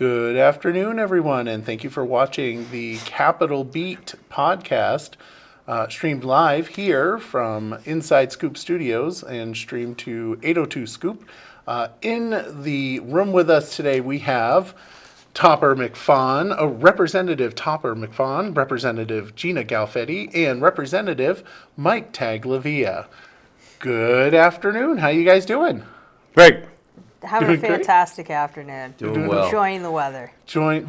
Good afternoon, everyone, and thank you for watching the Capital Beat podcast, streamed live here from Inside Scoop Studios and streamed to 802 Scoop. In the room with us today, we have Topper McFawn, Representative Topper McFawn, Representative Gina Galfetti, and Representative Mike Taglavia. Good afternoon. How you guys doing? Great. Having a fantastic afternoon. Doing well. Enjoying the weather.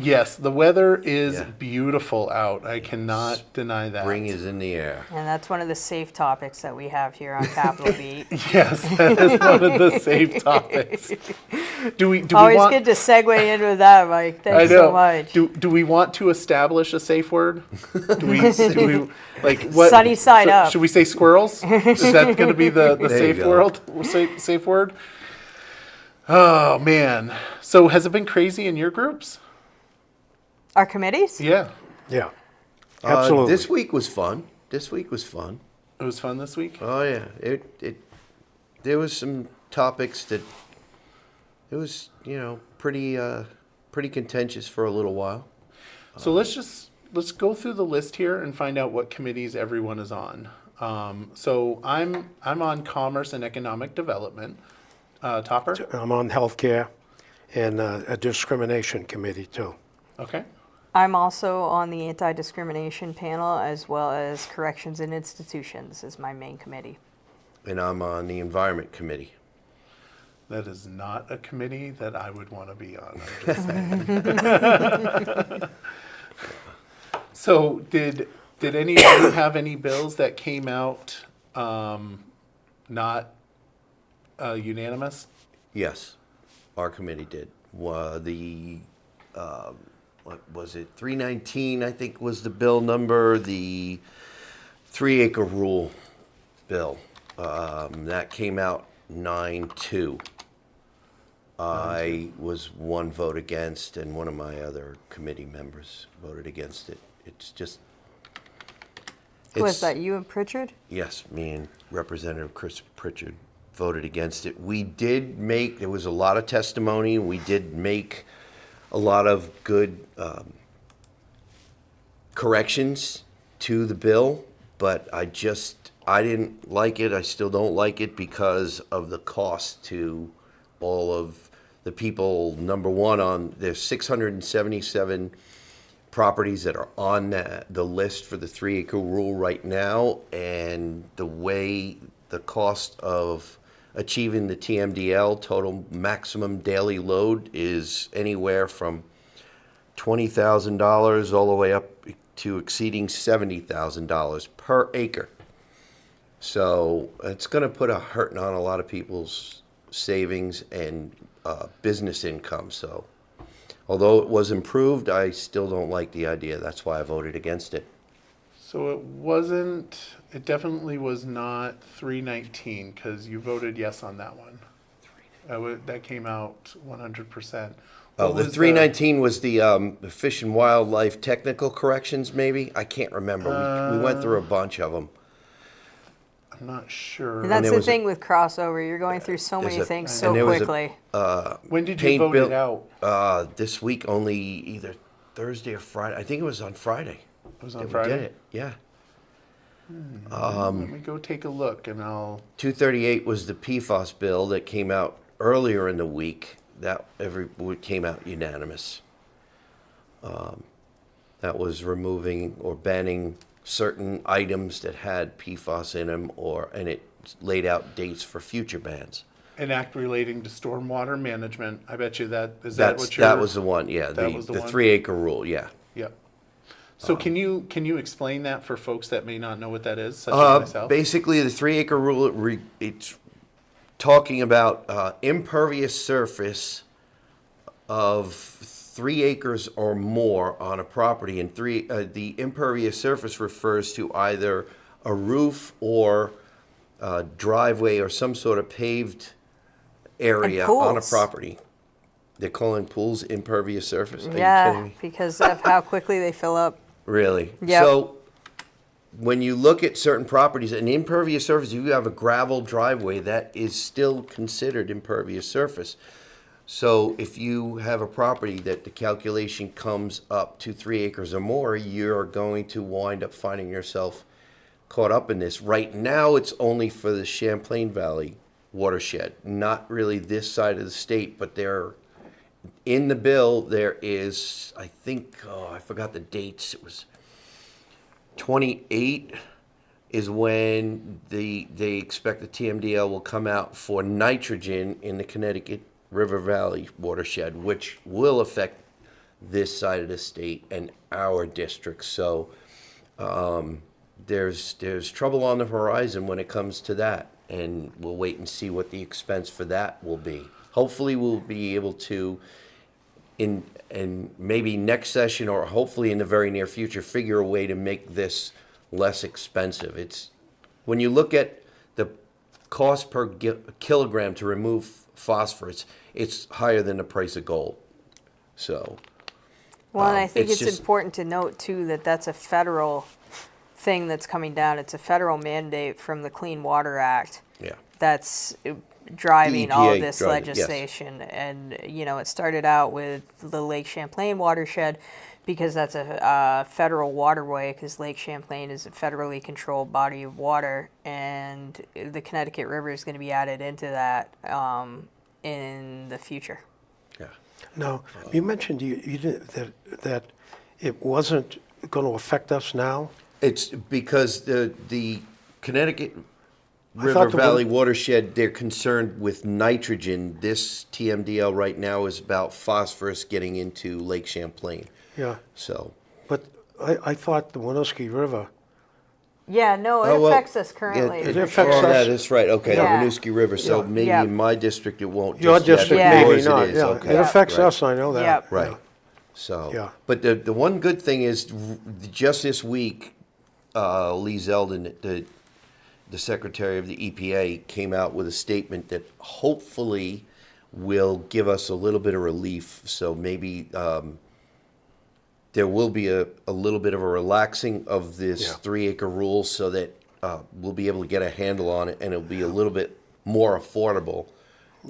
Yes, the weather is beautiful out. I cannot deny that. Spring is in the air. And that's one of the safe topics that we have here on Capital Beat. Yes, that is one of the safe topics. Do we Always want, good to segue into that, Mike. Thanks so much. Do we want to establish a safe word? Do we like what? Sunny side up. Should we say squirrels? Is that going to be the safe word? Oh, man. So has it been crazy in your groups? Our committees? Yeah. Yeah. Absolutely. This week was fun. It was fun this week? Oh, yeah. There was some topics that it was, pretty contentious for a little while. So let's go through the list here and find out what committees everyone is on. So I'm on Commerce and Economic Development. Topper? I'm on healthcare and a discrimination committee too. Okay. I'm also on the anti-discrimination panel, as well as corrections and institutions is my main committee. And I'm on the Environment Committee. That is not a committee that I would want to be on, I'm just saying. So did any of you have any bills that came out not unanimous? Yes, our committee did. What was it? 319, I think, was the bill number. The 3-acre rule bill that came out 9-2. I was one vote against, and one of my other committee members voted against it. It's just. Was that you and Pritchard? Yes, me and Representative Chris Pritchard voted against it. There was a lot of testimony. We did make a lot of good corrections to the bill, but I didn't like it. I still don't like it because of the cost to all of the people. Number one, there's 677 properties that are on the list for the 3-acre rule right now, and the way the cost of achieving the TMDL, total maximum daily load, is anywhere from $20,000 all the way up to exceeding $70,000 per acre. So it's going to put a hurting on a lot of people's savings and business income. So although it was improved, I still don't like the idea. That's why I voted against it. So it definitely was not 319 because you voted yes on that one. That came out 100%. The 319 was the Fish and Wildlife technical corrections, maybe? I can't remember. We went through a bunch of them. I'm not sure. And that's the thing with crossover. You're going through so many things so quickly. When did you vote it out? This week, only either Thursday or Friday. I think it was on Friday. It was on Friday? We did it, yeah. Let me go take a look and I'll... 238 was the PFAS bill that came out earlier in the week. That came out unanimous. That was removing or banning certain items that had PFAS in them, and it laid out dates for future bans. An act relating to stormwater management. I bet you that was the one, yeah. The 3-acre rule, yeah. Yep. So can you explain that for folks that may not know what that is, such as myself? Basically, the 3-acre rule, it's talking about impervious surface of 3 acres or more on a property, and the impervious surface refers to either a roof or a driveway or some sort of paved area on a property. They're calling pools impervious surface. Are you kidding me? Because of how quickly they fill up. Really? Yep. So when you look at certain properties, an impervious surface, if you have a gravel driveway, that is still considered impervious surface. So if you have a property that the calculation comes up to 3 acres or more, you're going to wind up finding yourself caught up in this. Right now, it's only for the Champlain Valley watershed, not really this side of the state, but in the bill, there is, I think, I forgot the dates. It was 28 is when they expect the TMDL will come out for nitrogen in the Connecticut River Valley watershed, which will affect this side of the state and our district. So there's trouble on the horizon when it comes to that, and we'll wait and see what the expense for that will be. Hopefully, we'll be able to, in maybe next session or hopefully in the very near future, figure a way to make this less expensive. It's when you look at the cost per kilogram to remove phosphorus, it's higher than the price of gold. So, Well, and I think it's it's just- important to note too that that's a federal thing that's coming down. It's a federal mandate from the Clean Water Act yeah. that's driving all EPA of this driving it, yes. legislation. And, you know, it started out with the Lake Champlain watershed because that's a federal waterway, because Lake Champlain is a federally controlled body of water, and the Connecticut River is going to be added into that in the future. Yeah. Now, you mentioned you did, that it wasn't going to affect us now. It's because the Connecticut I River thought the Valley one- watershed, they're concerned with nitrogen. This TMDL right now is about phosphorus getting into Lake Champlain. Yeah, So, but I thought the Winooski River, Yeah, no, it Oh, well, affects us currently. It for affects sure. us. that is right. Okay, Yeah. the Winooski River. So Yeah. maybe Yeah. in my district it won't. your just yet, district Yeah. but maybe yours not, It is. yeah. Okay. It affects Right. us, I know that. Yeah. Right. So, Yeah. but the one good thing is, just this week, Lee Zeldin, the Secretary of the EPA, came out with a statement that hopefully will give us a little bit of relief. So maybe there will be a little bit of a relaxing of this Yeah. 3 acre rule, so that we'll be able to get a handle on it, and it'll be a little bit more affordable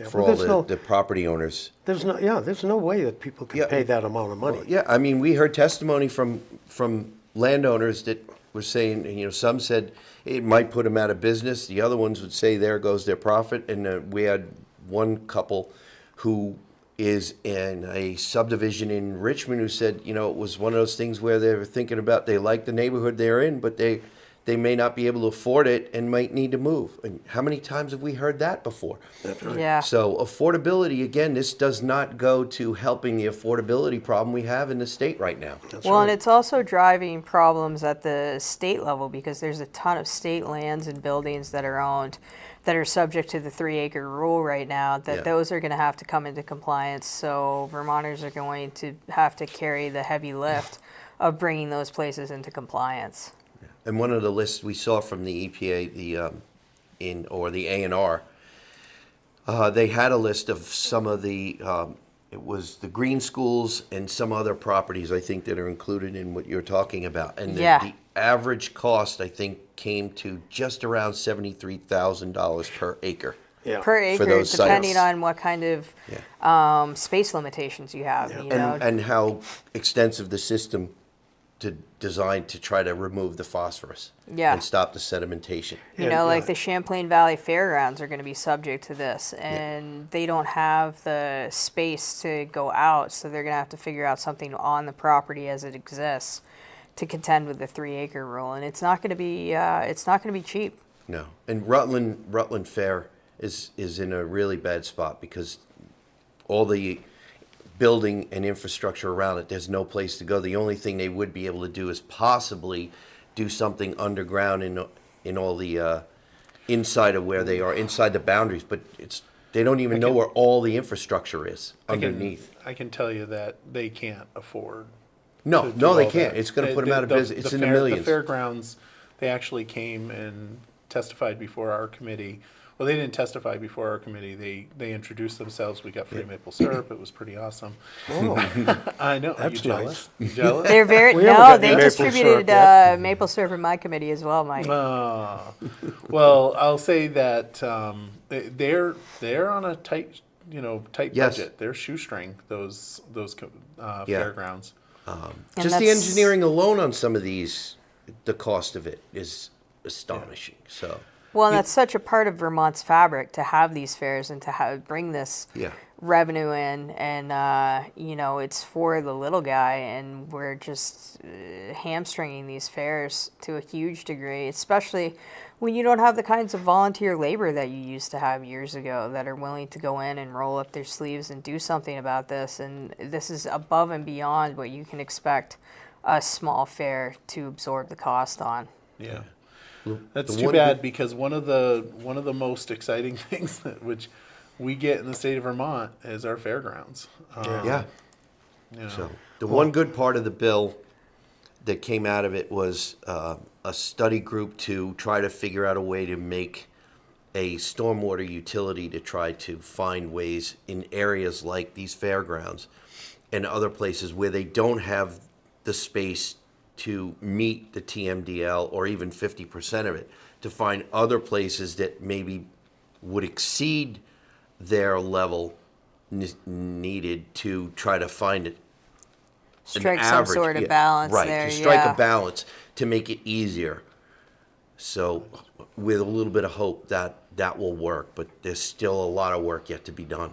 for Well, all there's no- the property owners. There's no way that people can Yeah. pay that amount of money. Well, yeah, I mean, we heard testimony from landowners that were saying, you know, some said it might put them out of business. The other ones would say, there goes their profit. And we had one couple who is in a subdivision in Richmond who said, you know, it was one of those things where they were thinking about, they like the neighborhood they're in, but they may not be able to afford it and might need to move. And how many times have we heard that before? Yeah. So affordability, again, this does not go to helping the affordability problem we have in the state right now. Well, and it's also driving problems at the state level, because there's a ton of state lands and buildings that are owned that are subject to the 3 acre rule right now, that Yeah. those are going to have to come into compliance. So Vermonters are going to have to carry the heavy lift of bringing those places into compliance. And one of the lists we saw from the EPA, the A&R, they had a list of some of the, it was the green schools and some other properties, I think, that are included in what you're talking about. And Yeah. the average cost, I think, came to just around $73,000 per acre. Yeah. Per acre, those depending sites. on what kind of space limitations you have. You know? And how extensive the system designed to try to remove the phosphorus. Yeah. And stop the sedimentation. You know, like the Champlain Valley Fairgrounds are going to be subject to this, and they don't have the space to go out, so they're going to have to figure out something on the property as it exists to contend with the 3 acre rule, and it's not going to be cheap. No, and Rutland Fair is in a really bad spot because all the building and infrastructure around it, there's no place to go. The only thing they would be able to do is possibly do something underground in all the inside of where they are, inside the boundaries, but they don't even know where all the infrastructure is underneath. I can tell you that they can't afford. No, to do no, they all can't. that. It's going to put them out of business. It's in the millions. The fairgrounds, they actually came and testified before our committee. Well, they didn't testify before our committee. They introduced themselves. We got free maple syrup. It was pretty awesome. Oh, I know. That's you jealous? nice. You jealous? They're very We haven't no. got They maple distributed syrup yet. maple syrup in my committee as well, Mike. Well, I'll say that they're on a tight tight Yes. budget. They're shoestring those Yeah. fairgrounds. Just the that's- engineering alone on some of these, the cost of it is astonishing. So, Well, and that's such a part of Vermont's fabric to have these fairs and to bring this yeah. revenue in, and it's for the little guy, and we're just hamstringing these fairs to a huge degree, especially when you don't have the kinds of volunteer labor that you used to have years ago that are willing to go in and roll up their sleeves and do something about this. And this is above and beyond what you can expect a small fair to absorb the cost on. Yeah. That's the too one bad good- because one of the most exciting things which we get in the state of Vermont is our fairgrounds. Yeah. So the one good part of the bill that came out of it was a study group to try to figure out a way to make a stormwater utility to try to find ways in areas like these fairgrounds and other places where they don't have the space to meet the TMDL or even 50% of it, to find other places that maybe would exceed their level needed to try to find it. Strike some sort of balance right, there, to strike yeah. a balance to make it easier. So with a little bit of hope that will work, but there's still a lot of work yet to be done.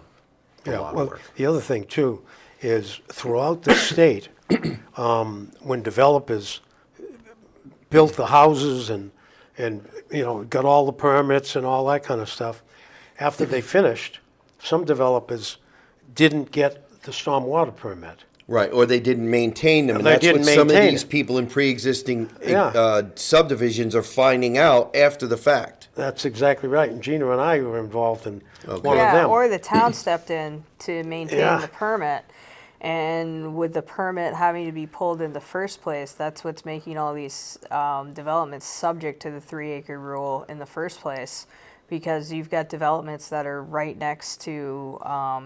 A lot of Well, work. the other thing too is throughout the state, when developers built the houses and got all the permits and all that kind of stuff, after they finished, some developers didn't get the stormwater permit. Right, or they didn't maintain them, and They that's what didn't some of maintain these it. people in pre-existing Yeah. subdivisions are finding out after the fact. That's exactly right. And Gina and I were involved in one of Yeah, them. or the town stepped in to maintain Yeah. the permit. And with the permit having to be pulled in the first place, that's what's making all these developments subject to the 3-acre rule in the first place. Because you've got developments that are right next to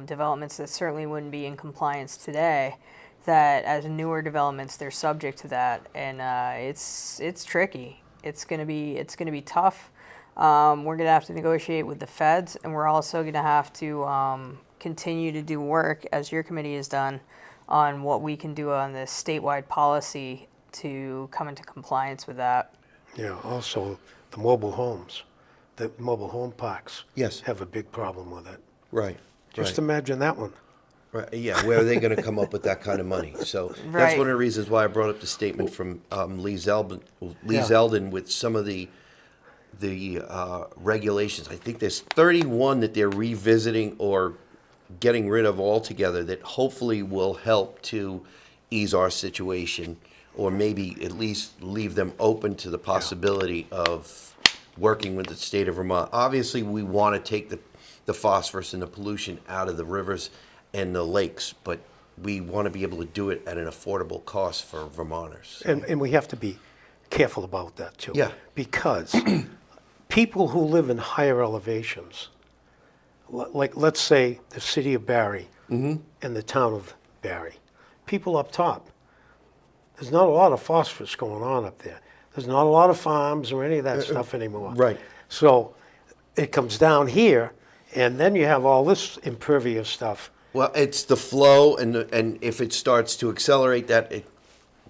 developments that certainly wouldn't be in compliance today, that as newer developments, they're subject to that. And it's tricky. It's gonna be tough. We're gonna have to negotiate with the feds, and we're also gonna have to continue to do work, as your committee has done, on what we can do on this statewide policy to come into compliance with that. Yeah, also the mobile homes, the mobile home parks. Yes. Have a big problem with it. Right. Just imagine that one. Right, yeah, where are they going to come up with that kind of money? So that's Right. one of the reasons why I brought up the statement from Lee Zeldin with some of the regulations. I think there's 31 that they're revisiting or getting rid of altogether that hopefully will help to ease our situation, or maybe at least leave them open to the possibility of working with the state of Vermont. Obviously, we want to take the phosphorus and the pollution out of the rivers and the lakes, but we want to be able to do it at an affordable cost for Vermonters. And we have to be careful about that too. Yeah. Because people who live in higher elevations, like let's say the city of Barry and the town of Barry, people up top, there's not a lot of phosphorus going on up there. There's not a lot of farms or any of that stuff anymore. right. So it comes down here, and then you have all this impervious stuff. Well, it's the flow, and if it starts to accelerate that, it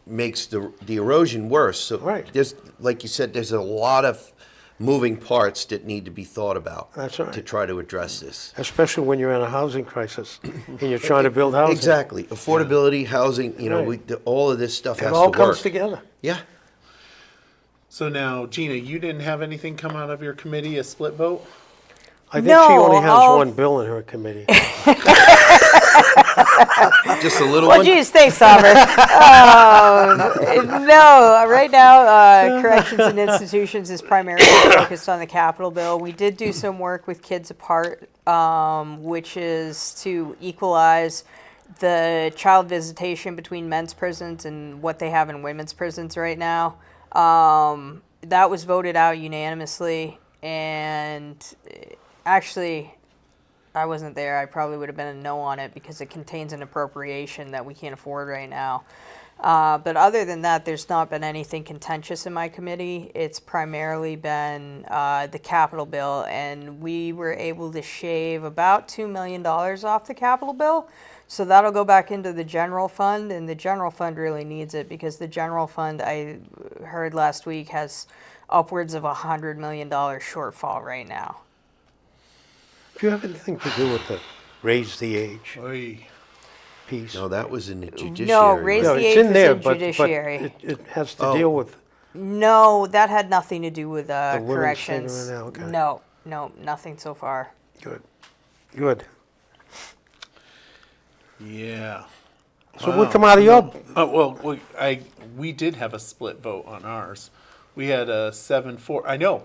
makes the erosion worse. So Right. there's, like you said, there's a lot of moving parts that need to be thought about. That's right. To try to address this. Especially when you're in a housing crisis and you're trying to build housing. Exactly. Affordability, housing, Right. all of this stuff It has all to work. comes together. Yeah. So now, Gina, you didn't have anything come out of your committee, a split vote? I think No, she only has I'll- one bill in her committee. Just a little Well, one. geez, thanks, Robert. No, right now, Corrections and Institutions is primarily focused on the capital bill. We did do some work with Kids Apart, which is to equalize the child visitation between men's prisons and what they have in women's prisons right now. That was voted out unanimously, and actually, I wasn't there. I probably would have been a no on it because it contains an appropriation that we can't afford right now. But other than that, there's not been anything contentious in my committee. It's primarily been the capital bill, and we were able to shave about $2 million off the capital bill. So that'll go back into the general fund, and the general fund really needs it because the general fund, I heard last week, has upwards of $100 million shortfall right now. Do you have anything to do with the raise the age Oy. piece? No, that was in the judiciary. No, raise No, the it's age in was there, in but judiciary. it has to Oh. deal with, No, that had nothing to do with women's corrections. thing right now, okay. No, nothing so far. good. Yeah. So what come out of your, Well, we did have a split vote on ours. We had a 7-4. I know,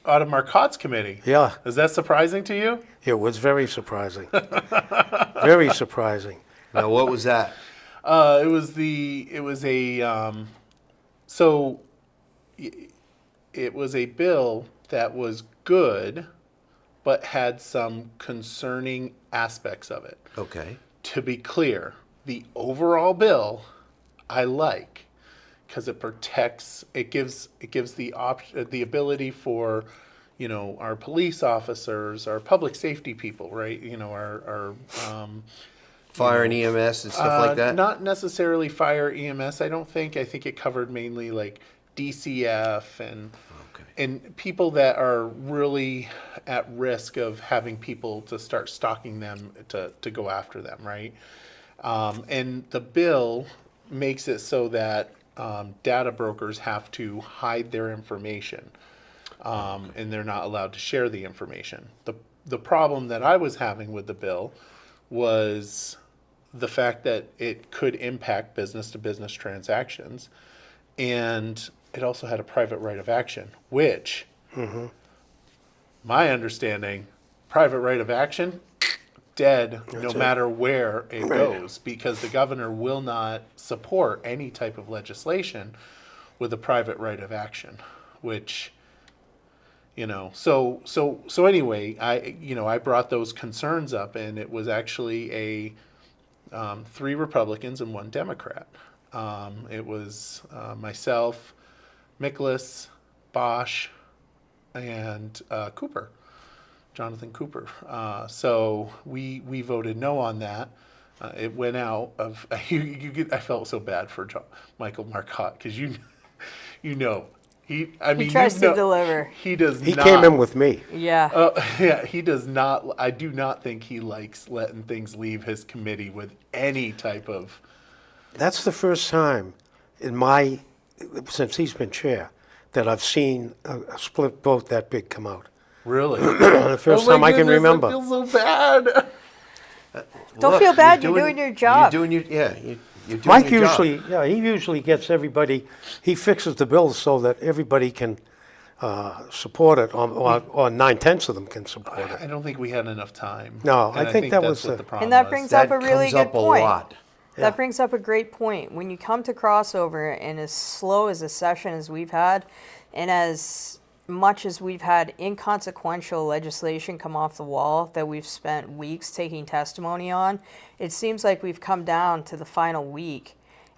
out of Marcotte's committee. Yeah. Is that surprising to you? it was very surprising. Very surprising. Now, what was that? So it was a bill that was good, but had some concerning aspects of it. Okay. To be clear, the overall bill I like because it protects. It gives the ability for, our police officers, our public safety people, right? Our Fire and EMS and stuff like that? not necessarily fire EMS. I don't think. I think it covered mainly like DCF and people that are really at risk of having people to start stalking them to go after them, right? And the bill makes it so that data brokers have to hide their information, and they're not allowed to share the information. The problem that I was having with the bill was the fact that it could impact business-to-business transactions, and it also had a private right of action, which, my understanding, private right of action, dead no matter where it goes, because the governor will not support any type of legislation with a private right of action, which, so anyway, I brought those concerns up, and it was actually a 3 Republicans and 1 Democrat. It was myself, Miklas, Bosch, and Cooper, Jonathan Cooper. So we voted no on that. It went out of I felt so bad for Michael Marcotte because he tries to deliver. He does. He not, came in with me. Yeah. Yeah, he does not. I do not think he likes letting things leave his committee with any type of. That's the first time since he's been chair, that I've seen a split vote that big come out. Really? The first Oh my time I can goodness, remember. I feel so bad. Don't feel bad, you're doing your job. You're doing your job. Mike he usually gets everybody, he fixes the bill so that everybody can support it, or 9/10 of them can support it. I don't think we had enough time. No, And I think that that's was what the- the problem And that was. brings That up a really comes good up point. a lot. That brings up a great point. When you come to crossover and as slow as a session as we've had, and as much as we've had inconsequential legislation come off the wall that we've spent weeks taking testimony on, it seems like we've come down to the final week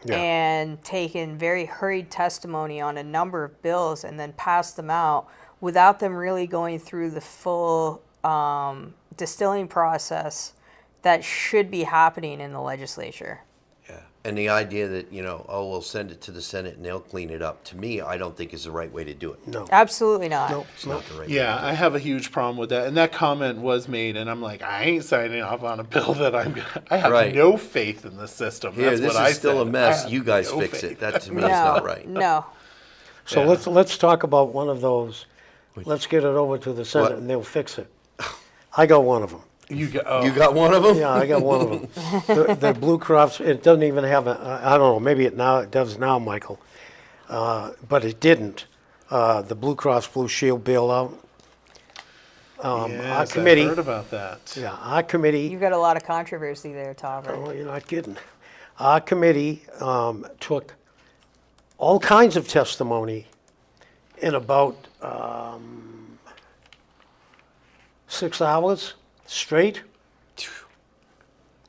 and taken very hurried testimony on a number of bills and then passed them out without them really going through the full distilling process that should be happening in the legislature. Yeah. And the idea that, we'll send it to the Senate and they'll clean it up, to me, I don't think is the right way to do it. No. Absolutely not. It's not the right way. Yeah, I have a huge problem with that. And that comment was made, and I'm like, I ain't signing off on a bill that I have Right. no faith in the system. Here, That's this what I is still said. a I mess. have You guys no fix faith. it. That to me is not right. No. So Yeah. let's talk about one of those. Let's get it over to the Senate What? and they'll fix it. I got one of them. You got, oh, You got one of them? Yeah, I got one of them. The Blue Cross, it doesn't even have I don't know, maybe it does now, Michael. But it didn't. The Blue Cross Blue Shield bailout. Our yes, committee, I heard about that. yeah, our committee, You've got a lot of controversy there, Tauber. oh, you're not kidding. Our committee took all kinds of testimony in about 6 hours, straight.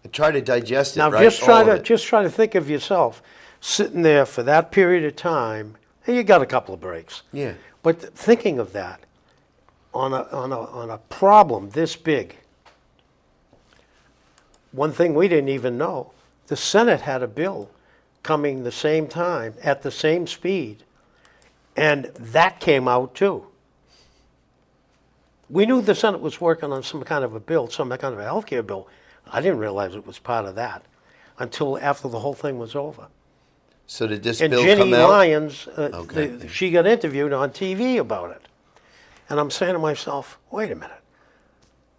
And try to digest it, Now right? just try All of to it. just try to think of yourself sitting there for that period of time, and you got a couple of breaks. Yeah. But thinking of that on a problem this big, one thing we didn't even know, the Senate had a bill coming the same time at the same speed, and that came out too. We knew the Senate was working on some kind of a bill, some kind of a healthcare bill. I didn't realize it was part of that until after the whole thing was over. So did this And bill Ginny come out? Lyons, Okay. she got interviewed on TV about it. And I'm saying to myself, wait a minute.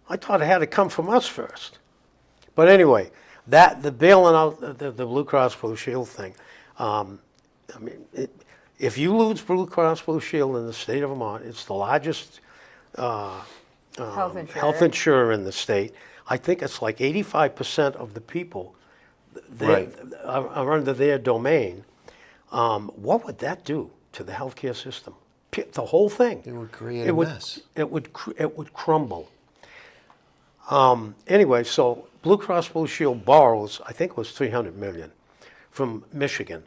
I thought it had to come from us first. But anyway, the bailing out the Blue Cross Blue Shield thing, I mean, if you lose Blue Cross Blue Shield in the state of Vermont, it's the largest Health insurance. health insurer in the state. I think it's like 85% of the people Right. are under their domain. What would that do to the healthcare system? The whole thing. It would create a mess. It would crumble. Anyway, so Blue Cross Blue Shield borrows, I think it was $300 million from Michigan.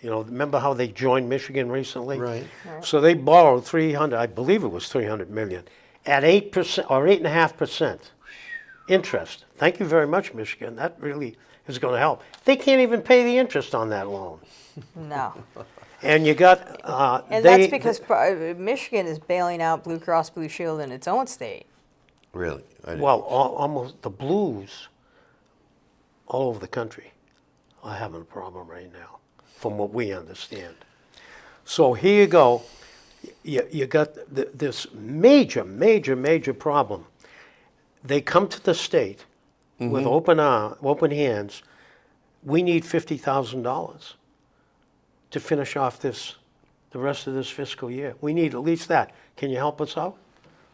You know, remember how they joined Michigan recently? Right. So they borrowed I believe it was $300 million, at 8% or 8.5% interest. Thank you very much, Michigan. That really is going to help. They can't even pay the interest on that loan. No. And you got And that's because Michigan is bailing out Blue Cross Blue Shield in its own state. Really? well, almost the blues all over the country are having a problem right now, from what we understand. So here you go. You got this major problem. They come to the state with open hands. We need $50,000 to finish off the rest of this fiscal year. We need at least that. Can you help us out?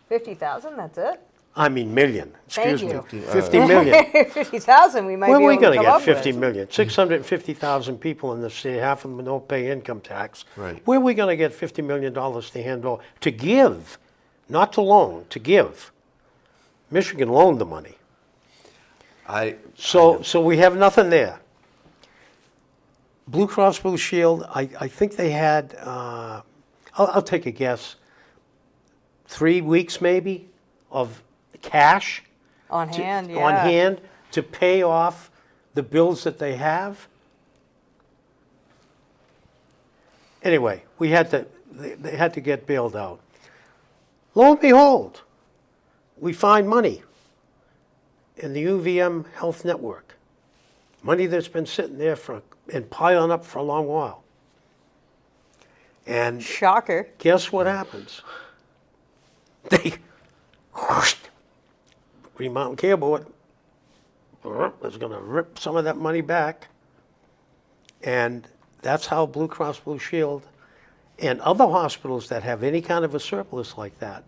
50,000, that's it? I mean million, excuse me. Thank you. 50 million. 50,000 we might Where are be we able going to to come get up 50 with. million? 650,000 people in the state, half of them don't pay income tax. Right. Where are we going to get $50 million to hand over? To give, not to loan, to give. Michigan loaned the money. So we have nothing there. Blue Cross Blue Shield, I think they had, I'll take a guess, 3 weeks maybe of cash On hand, yeah. on hand to pay off the bills that they have. Anyway, they had to get bailed out. Lo and behold, we find money in the UVM Health Network. Money that's been sitting there and piling up for a long while. And Shocker. guess what happens? They, Green Mountain Care Board is going to rip some of that money back. And that's how Blue Cross Blue Shield and other hospitals that have any kind of a surplus like that,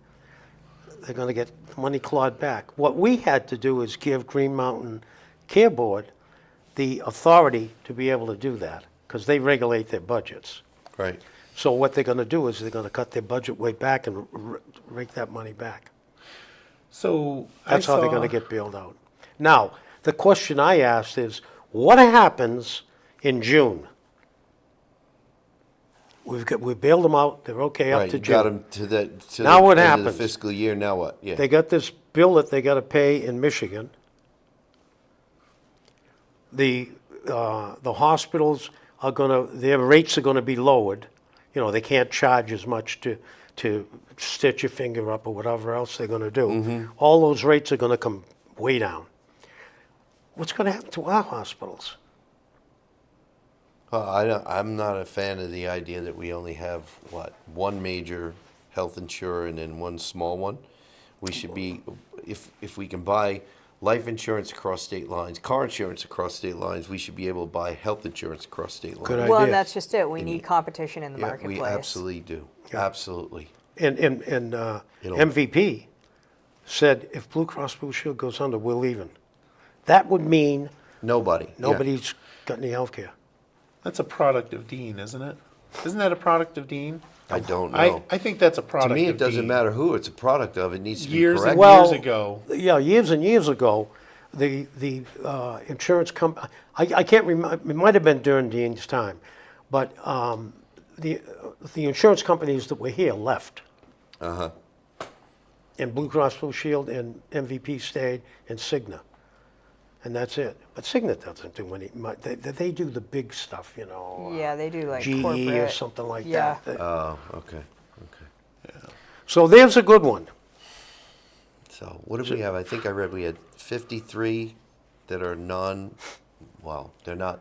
they're going to get the money clawed back. What we had to do is give Green Mountain Care Board the authority to be able to do that, because they regulate their budgets. Right. So what they're going to do is they're going to cut their budget way back and rake that money back. So That's how they're going to get bailed out. Now, the question I asked is, what happens in June? We bailed them out. They're okay up Right. to You June. got them to Now the what end of the happens? fiscal year. Now what? Yeah. They got this bill that they got to pay in Michigan. The hospitals are their rates are going to be lowered. You know, they can't charge as much to stitch your finger up or whatever else they're going to do. All those rates are going to come way down. What's going to happen to our hospitals? I'm not a fan of the idea that we only have, one major health insurer and then one small one. We should be, if we can buy life insurance across state lines, car insurance across state lines, we should be able to buy health insurance across state lines. Good Well, idea. and that's just it. We need competition in the Yeah, marketplace. we absolutely do. Absolutely. And MVP said if Blue Cross Blue Shield goes under, we're leaving. That would mean Nobody. Yeah. nobody's got any health care. That's a product of Dean, isn't it? Isn't that a product of Dean? I don't know. I think that's a To product me, of it doesn't being matter who it's a product of. It needs to be years and corrected. Well, years ago. Yeah, years and years ago, the insurance company, I can't remember, it might have been during Dean's time, but the insurance companies that were here left. Uh-huh. And Blue Cross Blue Shield and MVP stayed, and Cigna. And that's it. But Cigna doesn't do any, they do the big stuff, you know. Yeah, they do like GE corporate or something like Yeah. that. Oh, okay. Okay. So there's a good one. So what did we have? I think I read we had 53 that are they're not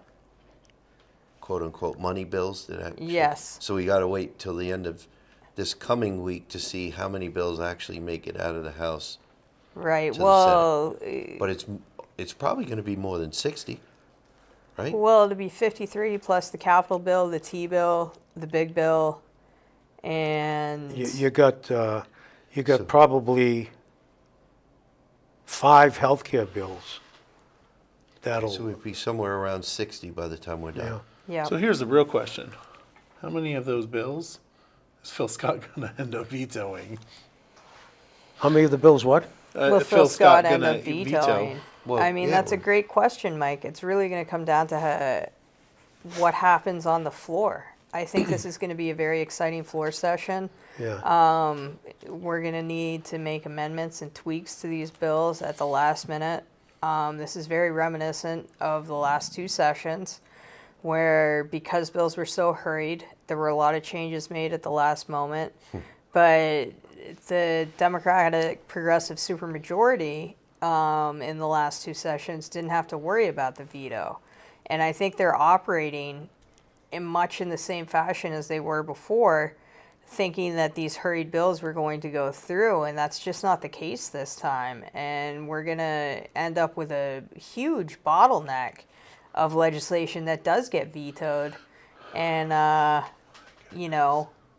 quote unquote money bills that actually. Yes. So we got to wait till the end of this coming week to see how many bills actually make it out of the House. Right. to the Well, But it's probably going to be more than 60, right? well, it'll be 53 plus the capital bill, the T bill, the big bill, and You got probably 5 healthcare bills. So we'd be somewhere around 60 by the time we're done. Yeah. yeah. So here's the real question: how many of those bills is Phil Scott going to end up vetoing? How many of the bills what? Will Phil Scott end gonna up vetoing? Well, I mean, yeah, that's a well- great question, Mike. It's really going to come down to what happens on the floor. I think this is going to be a very exciting floor session. Yeah. We're going to need to make amendments and tweaks to these bills at the last minute. This is very reminiscent of the last 2 sessions where, because bills were so hurried, there were a lot of changes made at the last moment. But the Democratic Progressive supermajority in the last 2 sessions didn't have to worry about the veto. And I think they're operating much in the same fashion as they were before, thinking that these hurried bills were going to go through, and that's just not the case this time. And we're going to end up with a huge bottleneck of legislation that does get vetoed. And,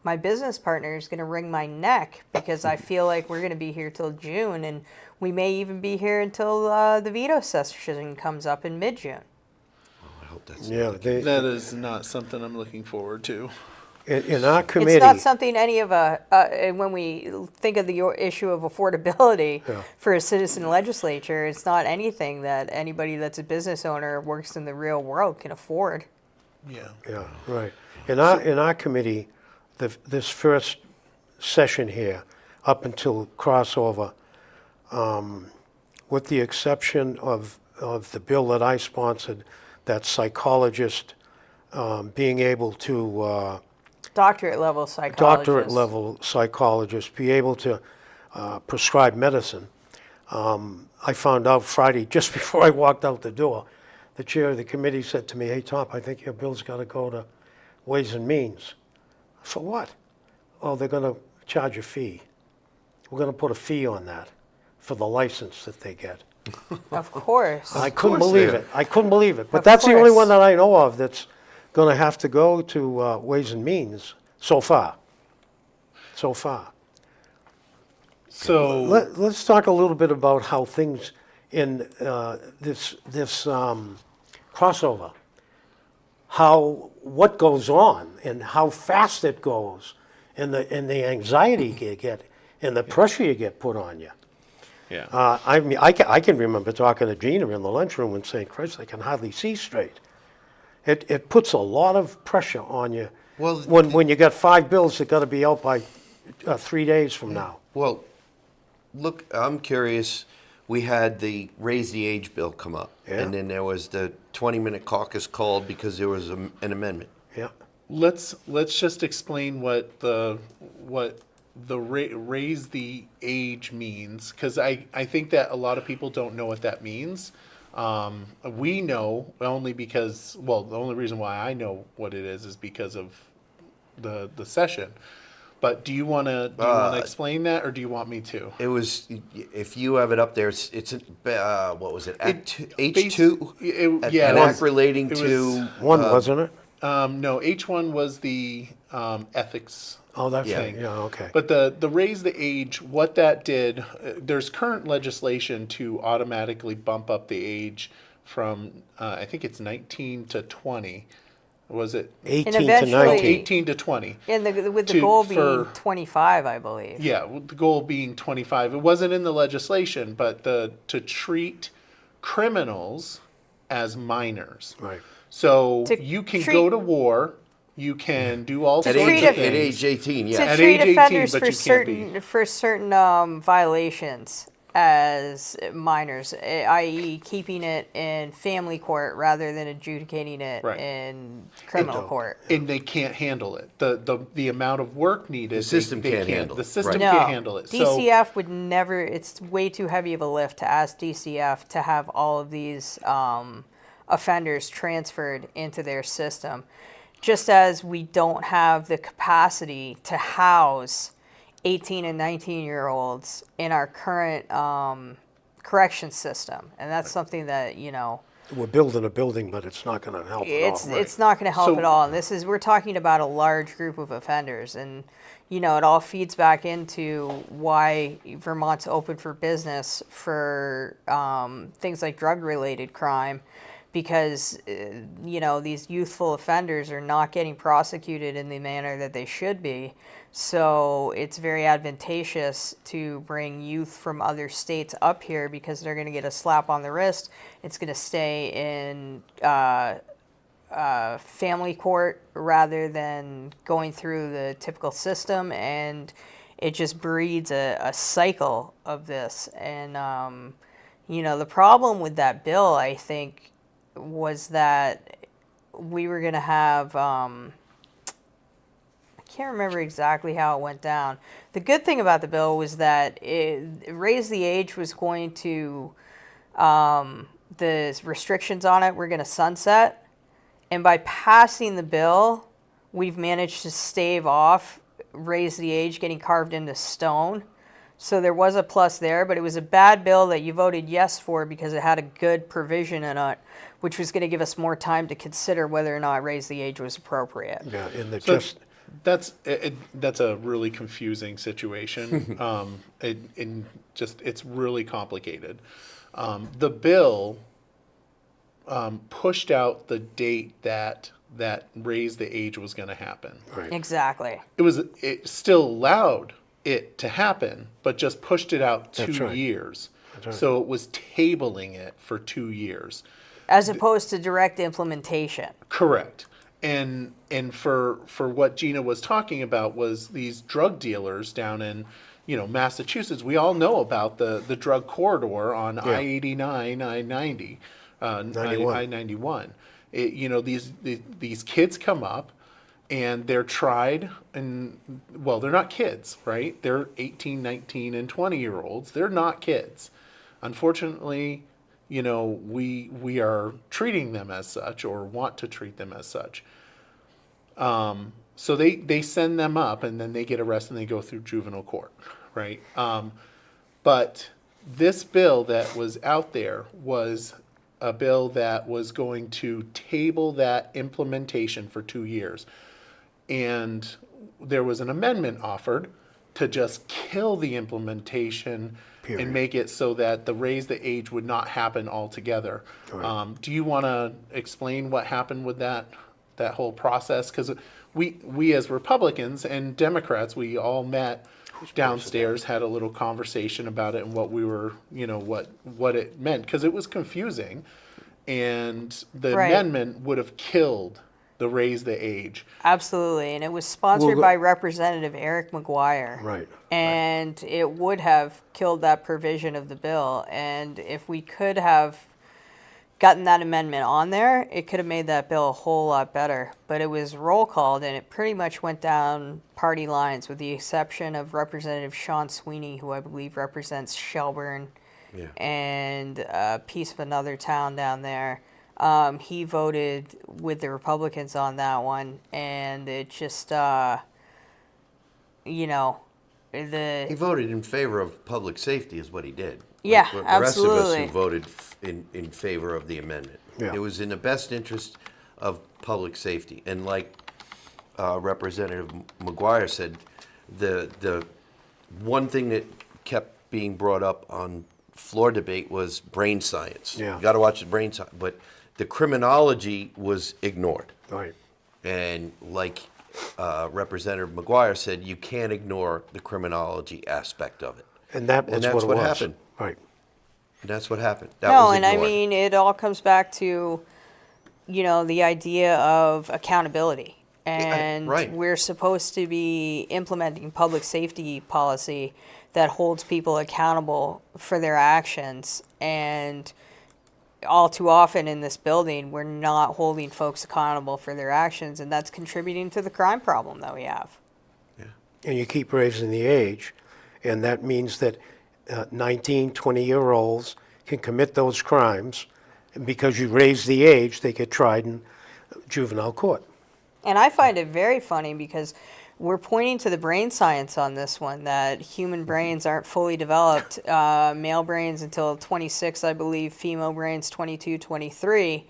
my business partner is going to wring my neck because I feel like we're going to be here till June, and we may even be here until the veto session comes up in mid-June. I hope that's Yeah. That is not something I'm looking forward to. In our committee. It's not something any of when we think of the issue of affordability for a citizen legislature, it's not anything that anybody that's a business owner works in the real world can afford. Yeah. Yeah, right. In our committee, this first session here, up until crossover, with the exception of the bill that I sponsored, that psychologist being able to Doctorate level psychologists. doctorate level psychologists be able to prescribe medicine. I found out Friday, just before I walked out the door, the chair of the committee said to me, "Hey, Top, I think your bill's got to go to Ways and Means." For what? Oh, they're going to charge a fee. We're going to put a fee on that for the license that they get. Of course. I couldn't course believe they it. I couldn't believe it. But Of that's the only course. one that I know of that's going to have to go to Ways and Means so far. So far. So Let's talk a little bit about how things in this crossover, what goes on and how fast it goes, and the anxiety you get and the pressure you get put on you. yeah. I mean, I can remember talking to Gina in the lunchroom and saying, "Christ, I can hardly see straight." It puts a lot of pressure on you. Well, when you got 5 bills that got to be out by 3 days from now. Well, look, I'm curious. We had the raise the age bill come up, Yeah. and then there was the 20-minute caucus called because there was an amendment. Yeah. Let's just explain what the raise the age means, because I think that a lot of people don't know what that means. We know only because, well, the only reason why I know what it is because of the session. But do you want to explain that, or do you want me to? It was, if you have it up there, it's what was it? Act Bas- H2? yeah, An it act was- relating it to One, wasn't it? No, H1 was the ethics. Oh, that's yeah. right. Yeah, okay. But the raise the age, what that did, there's current legislation to automatically bump up the age from, I think it's 19 to 20. Was it 18 to eventually- 19. 18 to 20? And with the To- goal being for- 25, I believe. Yeah, with the goal being 25. It wasn't in the legislation, but to treat criminals as minors. Right. So To you can treat- go to war, you can do all To sorts treat of a- things. At age 18, To yeah. At treat age 18, offenders but for you can't be. certain violations as minors, i.e., keeping it in family court rather than adjudicating it Right. in criminal don't. court. And they can't handle it. The amount of work needed. The system they can't handle The it. system No, can't handle it. So DCF would never. It's way too heavy of a lift to ask DCF to have all of these offenders transferred into their system. Just as we don't have the capacity to house 18 and 19-year-olds in our current correction system, and that's something that We're building a building, but it's not going to help at all. it's not going to help So- at all. And we're talking about a large group of offenders, and it all feeds back into why Vermont's open for business for things like drug-related crime, because these youthful offenders are not getting prosecuted in the manner that they should be. So it's very advantageous to bring youth from other states up here because they're going to get a slap on the wrist. It's going to stay in family court rather than going through the typical system, and it just breeds a cycle of this. And the problem with that bill, I think, was that we were going to have I can't remember exactly how it went down. The good thing about the bill was that it raised the age was going to the restrictions on it were going to sunset, and by passing the bill, we've managed to stave off raise the age getting carved into stone. So there was a plus there, but it was a bad bill that you voted yes for because it had a good provision in it, which was going to give us more time to consider whether or not raise the age was appropriate. Yeah, and they So just, that's a really confusing situation. It's really complicated. The bill pushed out the date that raise the age was going to happen. right. Exactly. It still allowed it to happen, but just pushed it out That's 2 right. years. That's right. So it was tabling it for 2 years. As opposed to direct implementation. Correct. And for what Gina was talking about was these drug dealers down in Massachusetts. We all know about the drug corridor on I-89, I-90, 91. I-91. These kids come up and they're tried, and well, they're not kids, right? They're 18, 19, and 20-year-olds. They're not kids. Unfortunately, we are treating them as such, or want to treat them as such. So they send them up, and then they get arrested and they go through juvenile court, right? But this bill that was out there was a bill that was going to table that implementation for 2 years. And there was an amendment offered to just kill the implementation Period. and make it so that the raise the age would not happen altogether. Right. Do you want to explain what happened with that whole process? Because we as Republicans and Democrats, we all met downstairs, had a little conversation about it and what we were, what it meant, because it was confusing, and the Right. amendment would have killed the raise the age. Absolutely. And it was sponsored Well, by Representative Eric McGuire. Right. And it would have killed that provision of the bill. And if we could have gotten that amendment on there, it could have made that bill a whole lot better. But it was roll called, and it pretty much went down party lines, with the exception of Representative Sean Sweeney, who I believe represents Shelburne and a piece of another town down there. He voted with the Republicans on that one, and it just, He voted in favor of public safety is what he did. Yeah, The rest of us absolutely. who voted in favor of the amendment. Yeah. It was in the best interest of public safety. And like Representative McGuire said, the one thing that kept being brought up on floor debate was brain science. Yeah. You got to watch the brain science. But the criminology was ignored. Right. And like Representative McGuire said, you can't ignore the criminology aspect of it. And that's what it what was. happened. Right. And that's what happened. That No, was and I ignored. mean, it all comes back to, the idea of accountability. And right. we're supposed to be implementing public safety policy that holds people accountable for their actions. And all too often in this building, we're not holding folks accountable for their actions, and that's contributing to the crime problem that we have. And you keep raising the age, and that means that 19, 20-year-olds can commit those crimes, and because you raise the age, they get tried in juvenile court. And I find it very funny because we're pointing to the brain science on this one, that human brains aren't fully developed, male brains until 26, I believe, female brains 22, 23.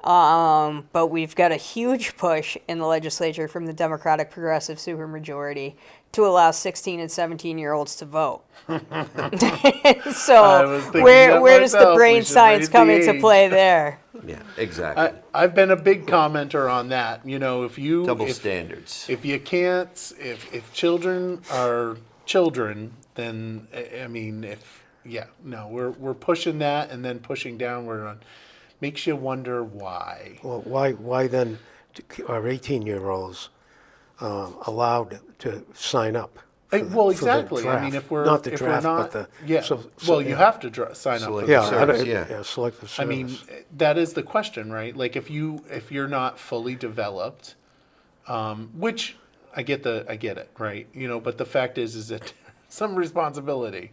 But we've got a huge push in the legislature from the Democratic Progressive supermajority to allow 16 and 17-year-olds to vote. I So was thinking where that does the myself. We brain should science raise come the into age. play there? Yeah, exactly. I've been a big commenter on that. If you Double if, standards. if you can't, if children are children, then I mean, we're pushing that and then pushing downward on, makes you wonder why. Well, why then are 18-year-olds allowed to sign up? Well, for the exactly. I mean, draft? if we're Not the if draft, we're not, but you have to sign up for Select the yeah, service. Yeah. selective service. I mean, that is the question, right? Like if you're not fully developed, which I get it, right? But the fact is that some responsibility.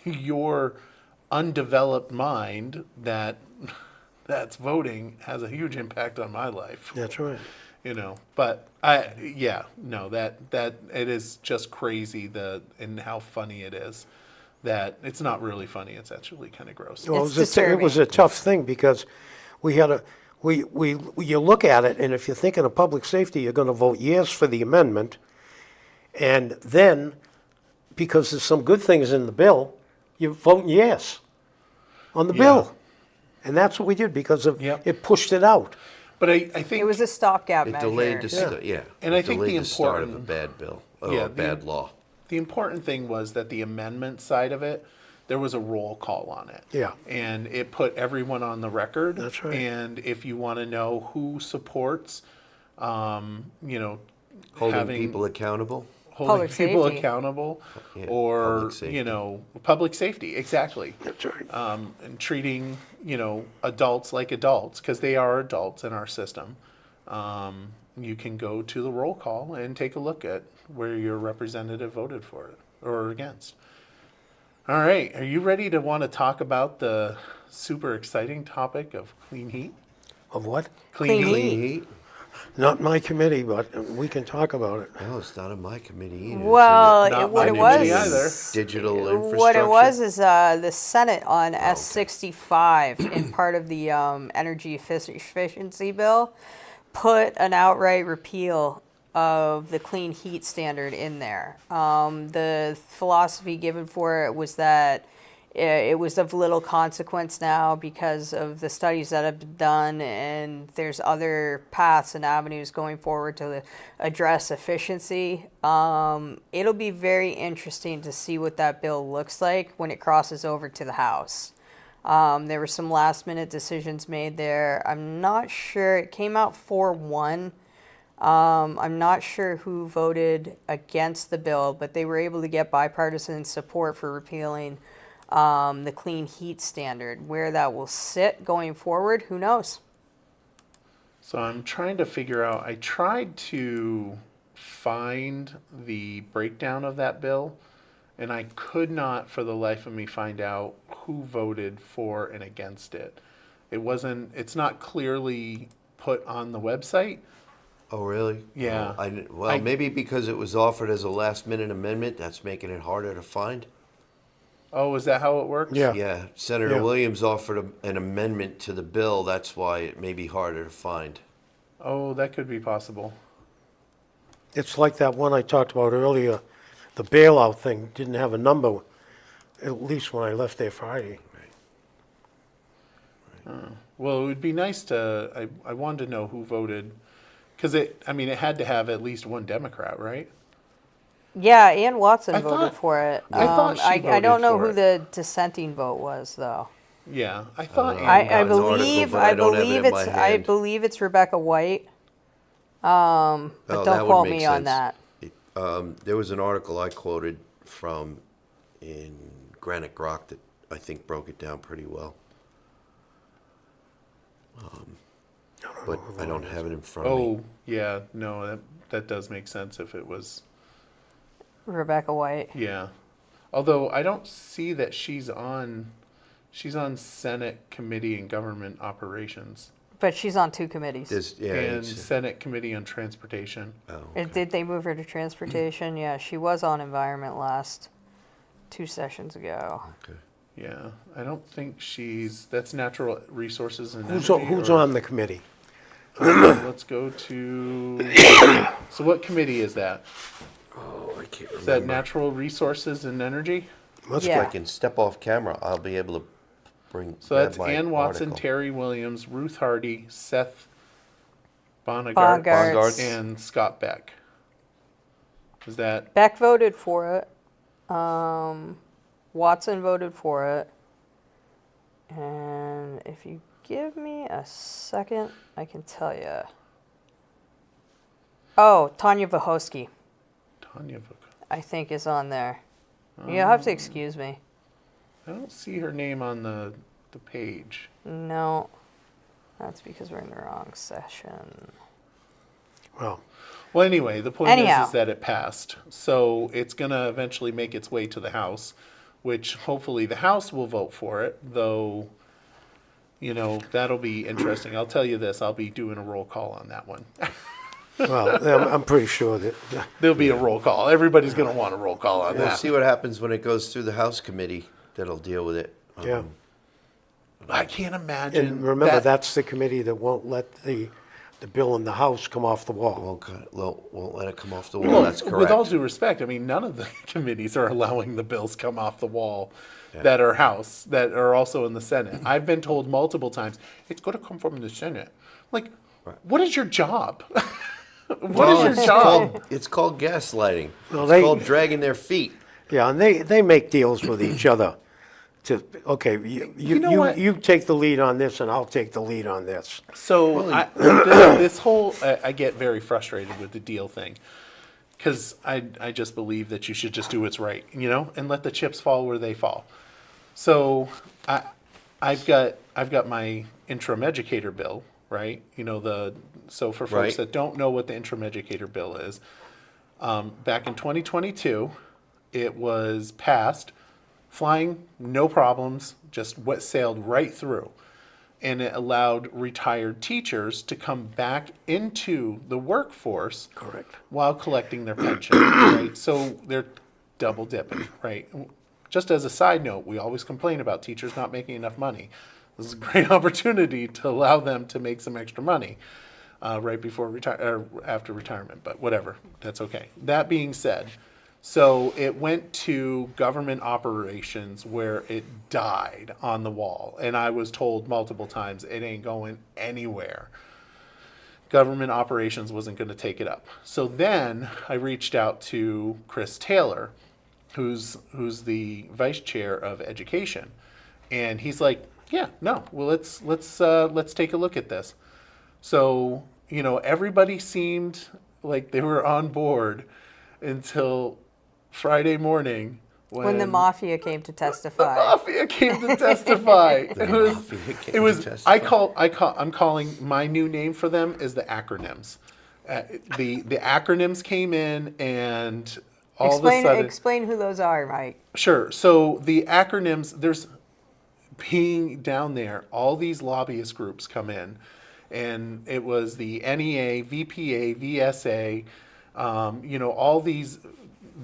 Your undeveloped mind that's voting has a huge impact on my life. That's right. But that it is just crazy and how funny it is. That it's not really funny. It's actually kind of gross. Well, It's it was a tough thing because you look at it, and if you're thinking of public safety, you're going to vote yes for the amendment, and then because there's some good things in the bill, you're voting yes on the bill, and that's what we did because Yep. it pushed it out. But I think It was a stopgap It measure. delayed the And it I think delayed the the start of a important- bad bill, Yeah, a bad law. the important thing was that the amendment side of it, there was a roll call on it. Yeah. And it put everyone on the record. That's right. And if you want to know who supports, Holding having people accountable. holding Public people safety. accountable, Yeah, or public safety. public safety, exactly. That's right. And treating adults like adults, because they are adults in our system. You can go to the roll call and take a look at where your representative voted for it or against. All right, are you ready to want to talk about the super exciting topic of clean heat? Of what? Clean heat. Clean heat? Not my committee, but we can talk about it. No, it's not in my committee either. It's in Well, Not what my it committee was either. digital infrastructure. What it was is the Senate on S65 in part of the energy efficiency bill put an outright repeal of the clean heat standard in there. The philosophy given for it was that it was of little consequence now because of the studies that have been done, and there's other paths and avenues going forward to address efficiency. It'll be very interesting to see what that bill looks like when it crosses over to the House. There were some last minute decisions made there. I'm not sure, it came out 4-1. I'm not sure who voted against the bill, but they were able to get bipartisan support for repealing the clean heat standard. Where that will sit going forward, who knows? So I'm trying to figure out, I tried to find the breakdown of that bill, and I could not for the life of me find out who voted for and against it. It's not clearly put on the website. Oh, really? Yeah. Well, maybe because it was offered as a last-minute amendment, that's making it harder to find. Oh, is that how it works? Yeah. Yeah, Senator Yeah. Williams offered an amendment to the bill. That's why it may be harder to find. Oh, that could be possible. It's like that one I talked about earlier, the bailout thing didn't have a number, at least when I left there Friday. Well, it would be nice to, I wanted to know who voted, because it had to have at least one Democrat, right? Yeah, Ann Watson I voted thought- for it. I thought she I voted don't know for who it. the dissenting vote was, though. Yeah, I thought know. Ann I got an article, believe but I don't have it believe in my it's I hand. believe it's Rebecca White. But Oh, don't that would quote make me on sense. that. There was an article I quoted from in Granite Grok that I think broke it down pretty well. But I don't have it in front of me. Oh, yeah, no, that does make sense if it was, Rebecca White. yeah. Although I don't see that she's on Senate Committee on Government Operations But she's on two committees. Yeah, and Senate Committee on Transportation. Did they move her to transportation? Yeah, she was on environment last 2 sessions ago. okay. Yeah, I don't think that's Natural Resources and Who's Energy, who's or- on the committee? Let's go to, so what committee is that? Oh, I can't remember. Is that Natural Resources and Energy? Must Yeah. If I can step off camera, I'll be able to So grab that's my Ann Watson, article. Terry Williams, Ruth Hardy, Seth Bonagart, Bongartz. and Scott Beck. Is that, Beck voted for it. Watson voted for it. And if you give me a second, I can tell you. Oh, Tanya Vahosky, Tanya Vuk? I think, is on there. You'll have to excuse me. I don't see her name on the page. No, that's because we're in the wrong session. Well, Well, anyway, the point Anyhow. is that it passed. So it's going to eventually make its way to the House, which hopefully the House will vote for it, though, that'll be interesting. I'll tell you this, I'll be doing a roll call on that one. I'm pretty sure that, There'll be a roll call. Everybody's going to want a roll call on We'll that. see what happens when it goes through the House committee that'll deal with it. yeah. I can't imagine. And remember, that's the committee that won't let the bill in the House come off the wall. Won't let it come off the wall. That's correct. With all due respect, none of the committees are allowing the bills come off the wall that are House, that are also in the Senate. I've been told multiple times, it's going to come from the Senate. Like, what is your job? What is your job? It's called gaslighting. Well, It's they- called dragging their feet. Yeah, and they make deals with each other. Okay, know what? you take the lead on this, and I'll take the lead on this. So this whole, I get very frustrated with the deal thing, because I just believe that you should just do what's right, and let the chips fall where they fall. So I've got my interim educator bill, right? So for folks Right. that don't know what the interim educator bill is, back in 2022, it was passed, flying, no problems, just what sailed right through. And it allowed retired teachers to come back into the workforce. Correct. While collecting their pension, right? So they're double dipping, right? Just as a side note, we always complain about teachers not making enough money. This is a great opportunity to allow them to make some extra money right before after retirement, but whatever, that's okay. That being said, so it went to government operations where it died on the wall. And I was told multiple times, it ain't going anywhere. Government operations wasn't going to take it up. So then I reached out to Chris Taylor, who's the vice chair of education. And he's like, yeah, no, well, let's take a look at this. So, everybody seemed like they were on board until Friday morning When the mafia came to testify. mafia came to testify. mafia came It was. to testify. I'm calling my new name for them is the acronyms. The acronyms came in, and all of a sudden, Explain who those are, Mike. sure. So the acronyms, there's being down there, all these lobbyist groups come in, and it was the NEA, VPA, VSA, all these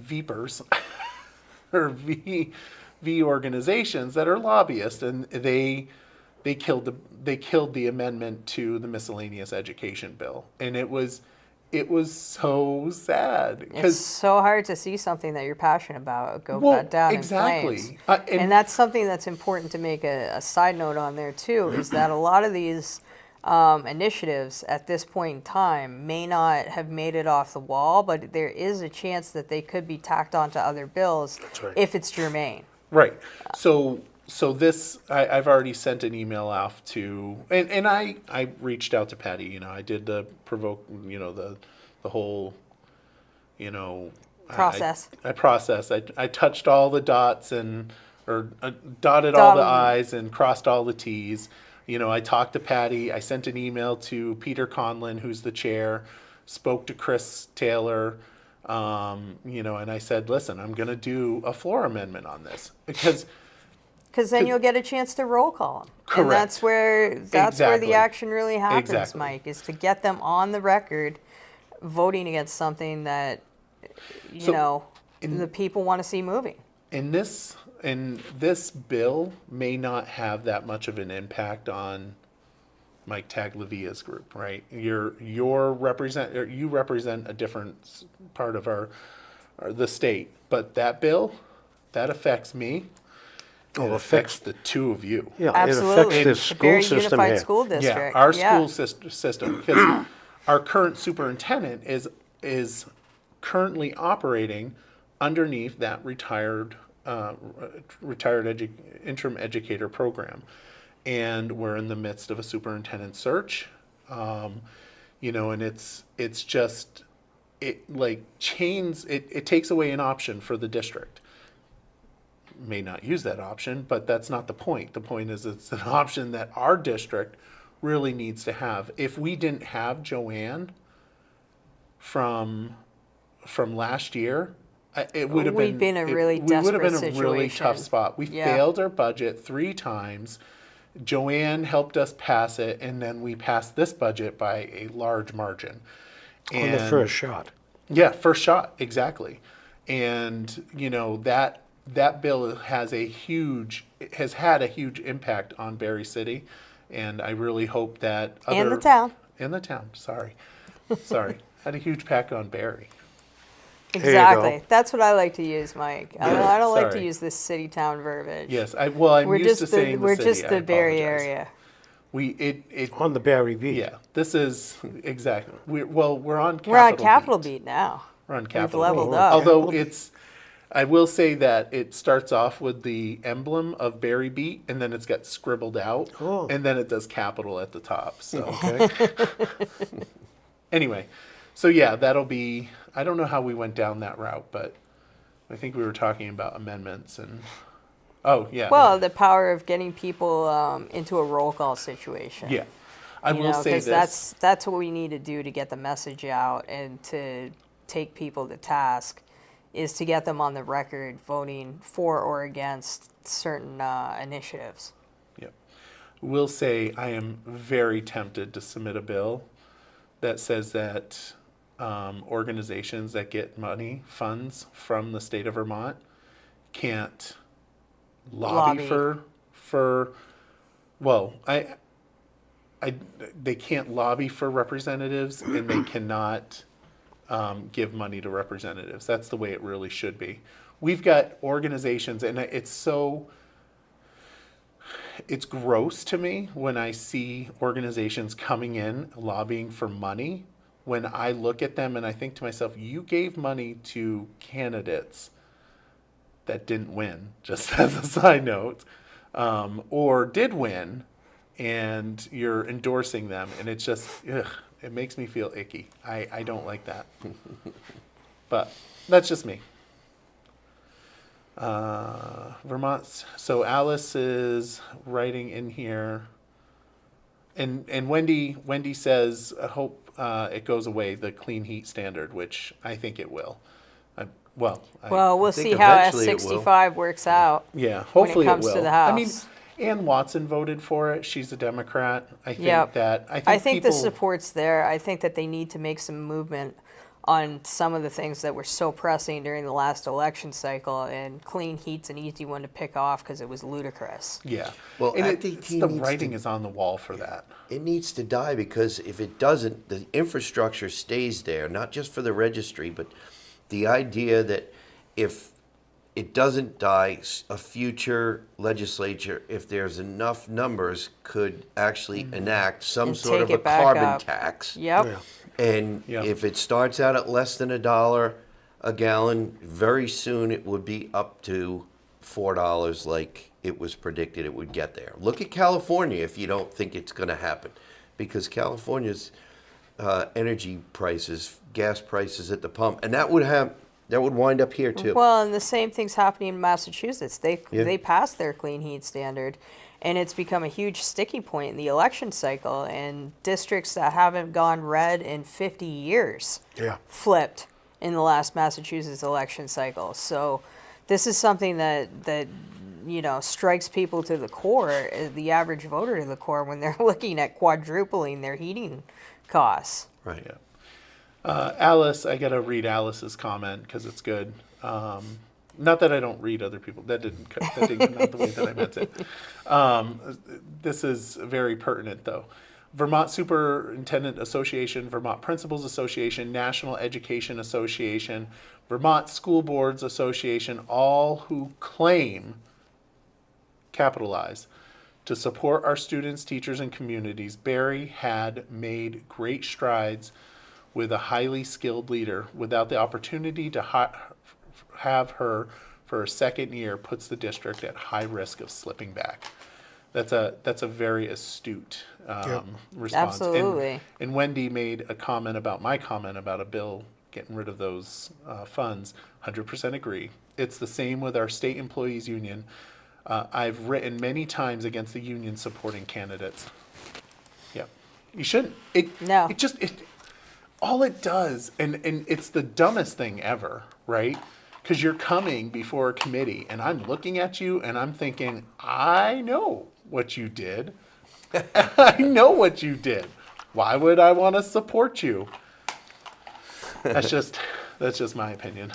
VPers or V organizations that are lobbyists, and they killed the amendment to the miscellaneous education bill, and it was it was so sad It's because so hard to see something that you're passionate about go well, down exactly. in flames. And- And that's something that's important to make a side note on there too, is that a lot of these initiatives at this point in time may not have made it off the wall, but there is a chance that they could be tacked onto other bills right. if it's germane. Right. So this, I've already sent an email off to, and I reached out to Patty. You know, I did the provoke, you know, the whole, you know, Process. I processed. I touched all the dots and or dotted all the I's and crossed all the T's. You know, I talked to Patty. I sent an email to Peter Conlon, who's the chair. Spoke to Chris Taylor. You know, and I said, listen, I'm going to do a floor amendment on this because Then you'll get a chance to roll call them. Correct. And that's where Exactly. the action really happens, Exactly. Mike, is to get them on the record voting against something that, you So, know, the people want to see moving. And this bill may not have that much of an impact on Mike Tagliavia's group, right? You represent a different part of the state, but that bill that affects me. It affects the two of you. Yeah, Absolutely. it affects the It's a school very system unified here. school district. Yeah, our school system, because our current superintendent is currently operating underneath that retired interim educator program, and we're in the midst of a superintendent search. You know, and it's just it takes away an option for the district. May not use that option, but that's not the point. The point is it's an option that our district really needs to have. If we didn't have Joanne from last year, it would have We'd been in a really we would have been desperate a really tough situation. spot. We Yeah. failed our budget 3 times. Joanne helped us pass it, and then we passed this budget by a large margin. On the first shot. Yeah, first shot, exactly. And you know that bill has had a huge impact on Berry City, and I really hope that And the town. Sorry, had a huge impact on Berry. you Exactly. go. That's what I like to use, Mike. I don't like to Sorry. use this city-town verbiage. Yes, I'm we're used just to saying we're the city. just I the Barry apologize. area. On the Barry Beach. Yeah, this is exactly. We're on Capitol. We're on Capitol Beat now. We're on We've Capitol. leveled Beat. up. Although I will say that it starts off with the emblem of Barry Beat, and then it's got scribbled out, Oh. and then it does capital at the top. So Okay. anyway, so yeah, that'll be. I don't know how we went down that route, but I think we were talking about amendments and. Oh yeah. Well, the power of getting people into a roll call situation. yeah. I You will know, say 'cause this. that's what we need to do to get the message out and to take people to task, is to get them on the record voting for or against certain initiatives. Yep. Will say I am very tempted to submit a bill that says that organizations that get funds from the state of Vermont can't lobby Lobby. for well, they can't lobby for representatives and they cannot give money to representatives. That's the way it really should be. We've got organizations, and it's gross to me when I see organizations coming in lobbying for money. When I look at them and I think to myself, you gave money to candidates that didn't win, just as a side note, or did win, and you're endorsing them, and it's just, it makes me feel icky. I don't like that. But that's just me. Vermont. So Alice is writing in here, and Wendy says, I hope it goes away, the clean heat standard, which I think it will. Well, We'll think see how eventually it will. S65 works out. yeah, when it hopefully comes it to will. the I mean, House. Ann Watson voted for it. She's a Democrat. I think Yep. that I think people, the support's there. I think that they need to make some movement on some of the things that were so pressing during the last election cycle, and clean heat's an easy one to pick off because it was ludicrous. Yeah. Well, and Act it's 18 the needs writing to- is on the wall for that. It needs to die, because if it doesn't, the infrastructure stays there, not just for the registry, but the idea that if it doesn't die, a future legislature, if there's enough numbers, could actually enact some And sort of take a it back carbon up. tax. Yep. Yeah. And Yeah. if it starts out at less than $1 a gallon, very soon it would be up to $4 like it was predicted it would get there. Look at California if you don't think it's going to happen, because California's energy prices, gas prices at the pump, and that would wind up here too. Well, and the same thing's happening in Massachusetts. Yeah. They passed their clean heat standard, and it's become a huge sticky point in the election cycle. And districts that haven't gone red in 50 years Yeah. flipped in the last Massachusetts election cycle. So this is something that strikes people to the core, the average voter to the core, when they're looking at quadrupling their heating costs. Right. Yeah. Alice, I gotta read Alice's comment because it's good. Not that I don't read other people. That didn't come out the way that I meant it. This is very pertinent, though. Vermont Superintendent Association, Vermont Principals Association, National Education Association, Vermont School Boards Association, all who claim, capitalize, to support our students, teachers, and communities. Barry had made great strides with a highly skilled leader. Without the opportunity to have her for a second year puts the district at high risk of slipping back. That's a very astute response. Absolutely. And Wendy made a comment about my comment about a bill getting rid of those funds. 100% agree. It's the same with our state employees union. I've written many times against the union supporting candidates. Yeah, you shouldn't. No. All it does, and it's the dumbest thing ever, right? Because you're coming before a committee, and I'm looking at you, and I'm thinking, I know what you did. I know what you did. Why would I want to support you? That's just my opinion.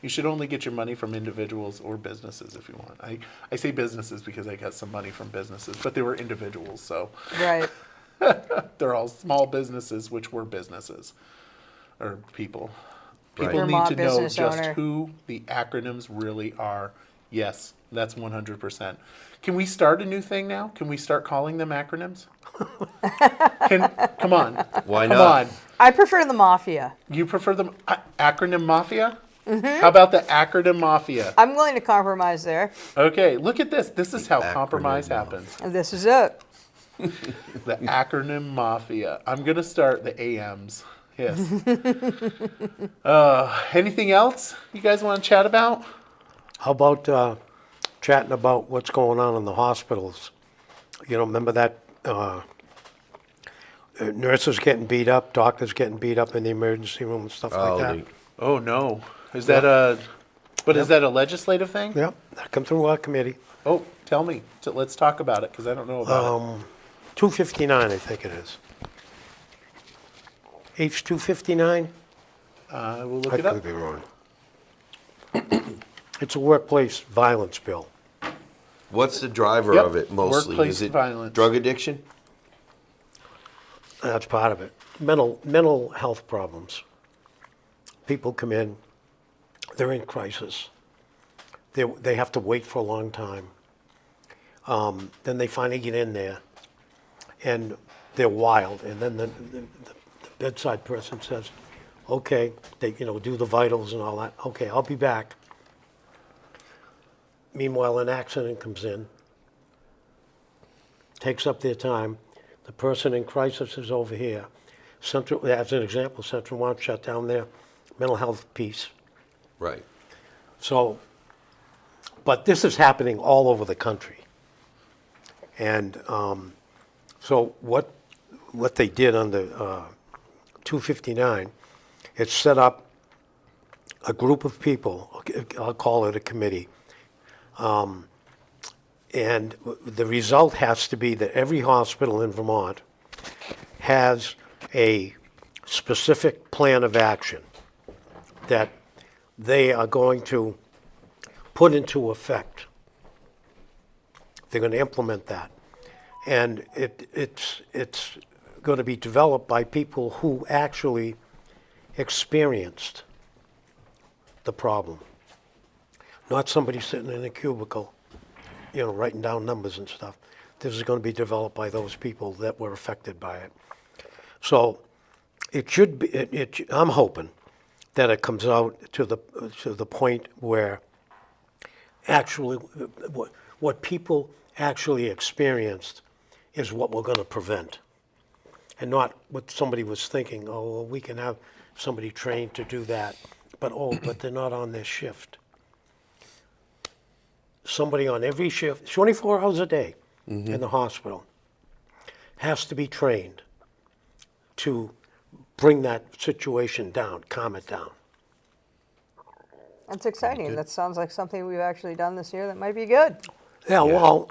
You should only get your money from individuals or businesses if you want. I say businesses because I got some money from businesses, but they were individuals, so. Right. They're all small businesses, which were businesses or people. Right. People need Vermont to know business just owner. who the acronyms really are. Yes, that's 100%. Can we start a new thing now? Can we start calling them acronyms? Come on. Why Come not? on. I prefer the mafia. You prefer the acronym mafia? Mm-hmm. How about the acronym mafia? I'm willing to compromise there. Okay, look at this. This is how acronym compromise mafia. happens. And this is it. The acronym mafia. I'm going to start the AMs. Yes. Anything else you guys want to chat about? How about chatting about what's going on in the hospitals? You know, remember that nurses getting beat up, doctors getting beat up in the emergency room and stuff like that? Oh, no. Is that is that a legislative thing? Yeah, that come through our committee. Oh, tell me. So let's talk about it because I don't know about it. 259, I think it is. H259? We'll look I it up. could be wrong. It's a workplace violence bill. What's the driver Yep. of it mostly? Workplace Is it violence. drug addiction? That's part of it. Mental health problems. People come in, they're in crisis. They have to wait for a long time. Then they finally get in there, and they're wild. And then the bedside person says, "Okay," they do the vitals and all that. "Okay, I'll be back." Meanwhile, an accident comes in, takes up their time. The person in crisis is over here. Central, as an example, Central Vermont shut down their mental health piece. Right. So, but this is happening all over the country. And so what they did under 259, it set up a group of people, I'll call it a committee, and the result has to be that every hospital in Vermont has a specific plan of action that they are going to put into effect. They're going to implement that. And it's going to be developed by people who actually experienced the problem. Not somebody sitting in a cubicle, writing down numbers and stuff. This is going to be developed by those people that were affected by it. So it should be, I'm hoping that it comes out to the point where actually what people actually experienced is what we're going to prevent, and not what somebody was thinking. Oh, well, we can have somebody trained to do that, but they're not on their shift. Somebody on every shift, 24 hours a day in the hospital, has to be trained to bring that situation down, calm it down. That's exciting. That sounds like something we've actually done this year that might be good. Yeah, well,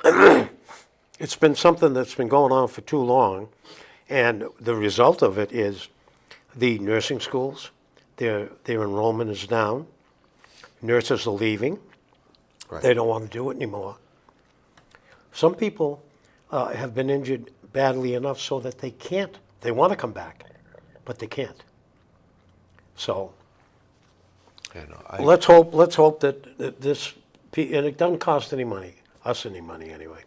it's been something that's been going on for too long, and the result of it is the nursing schools, their enrollment is down, nurses are leaving, Right. they don't want to do it anymore. Some people have been injured badly enough so that they want to come back, but they can't. So You know, let's hope that this, and it doesn't cost us any money anyway.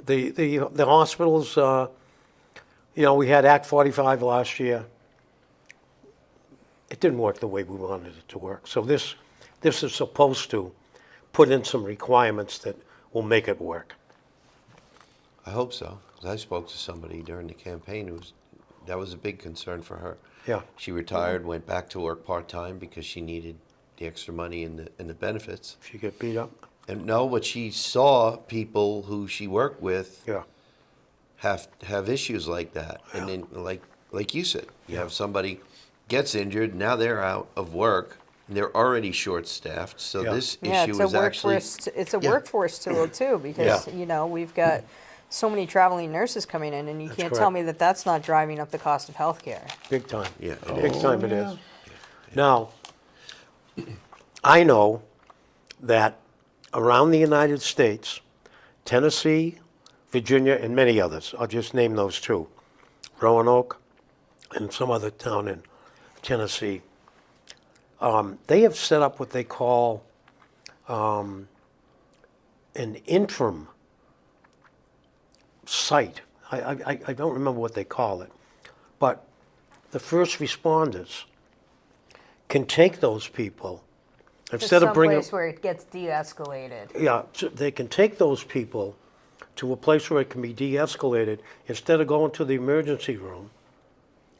The hospitals, we had Act 45 last year. It didn't work the way we wanted it to work. So this is supposed to put in some requirements that will make it work. I hope so. 'Cause I spoke to somebody during the campaign that was a big concern for her. Yeah. She retired, went back to work part-time because she needed the extra money and the benefits. If you get beat up, And no, but she saw people who she worked with yeah, have issues like that. And then like you said, you have somebody gets injured, now they're out of work, and they're already short-staffed. So Yeah. this Yeah, issue it's a is actually workforce. It's a Yeah. workforce tool too, because we've got so many traveling nurses coming in, and you can't tell correct. me that that's not driving up the cost of healthcare. big time. Yeah, Big time it is. Now, I know that around the United States, Tennessee, Virginia, and many others, I'll just name those two, Roanoke and some other town in Tennessee, they have set up what they call an interim site. I don't remember what they call it, but the first responders can take those people instead of bringing. Someplace where it gets de-escalated. Yeah, so they can take those people to a place where it can be de-escalated instead of going to the emergency room.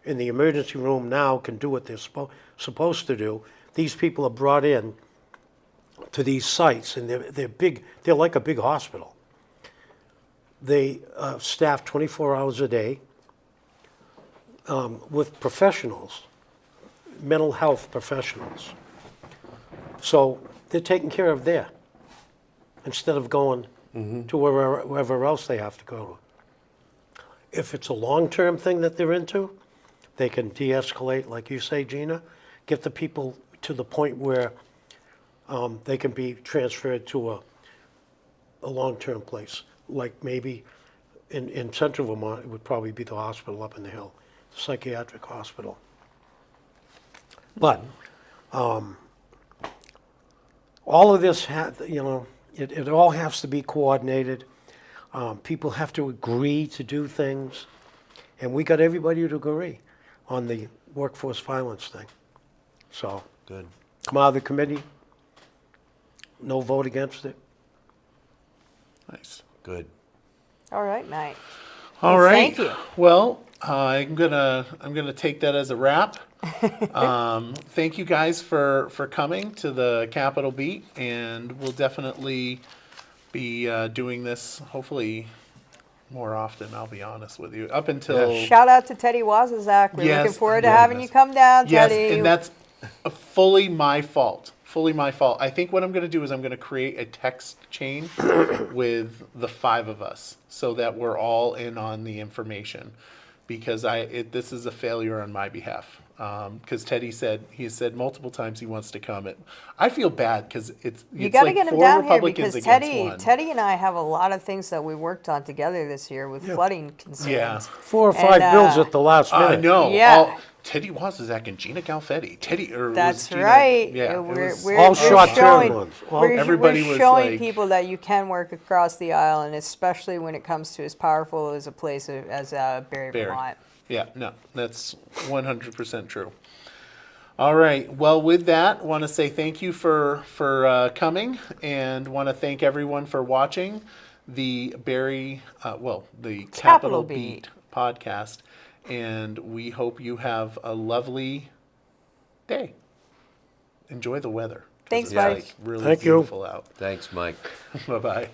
And the emergency room now can do what they're supposed to do. These people are brought in to these sites, and they're big. They're like a big hospital. They staff 24 hours a day with professionals, mental health professionals. So they're taken care of there instead of going to wherever else they have to go. If it's a long-term thing that they're into, they can de-escalate, like you say, Gina, get the people to the point where they can be transferred to a long-term place. Like maybe in central Vermont, it would probably be the hospital up in the hill, the psychiatric hospital. But all of this, it all has to be coordinated. People have to agree to do things. And we got everybody to agree on the workforce violence thing. So good. come out of the committee, no vote against it. Nice. Good. All right, Mike. All Well, right. thank you. Well, I'm gonna take that as a wrap. Thank you guys for coming to the Capitol Beat, and we'll definitely be doing this hopefully more often. I'll be honest with you. Up until Shout out to Teddy Wazazak. We're Yes, looking forward to yes. having you come down, yes, Teddy. and that's fully my fault. Fully my fault. I think what I'm going to do is I'm going to create a text chain with the 5 of us so that we're all in on the information. because this is a failure on my behalf. Because Teddy said, he has said multiple times he wants to come. I feel bad because it's You got to like get him 4 down here Republicans because against one. Teddy and I have a lot of things that we worked on together this year with flooding concerns. Yeah. 4 or 5 And, bills at the last minute. I know. Yeah. Teddy Wozniak and Gina Galfetti. Teddy, or That's was Gina, right. Yeah, it We're, was- we're, All we're short-term showing, ones. Everybody we're was showing like- people that you can work across the aisle, and especially when it comes to as powerful as a place as Barry, Barry. Vermont. Yeah, no, that's 100% true. All right. Well, with that, want to say thank you for coming, and want to thank everyone for watching the the Capitol Beat podcast. And we hope you have a lovely day. Enjoy the weather. 'Cause Thanks, it's Mike. like really Thank you. beautiful out. Thanks, Mike. Bye-bye.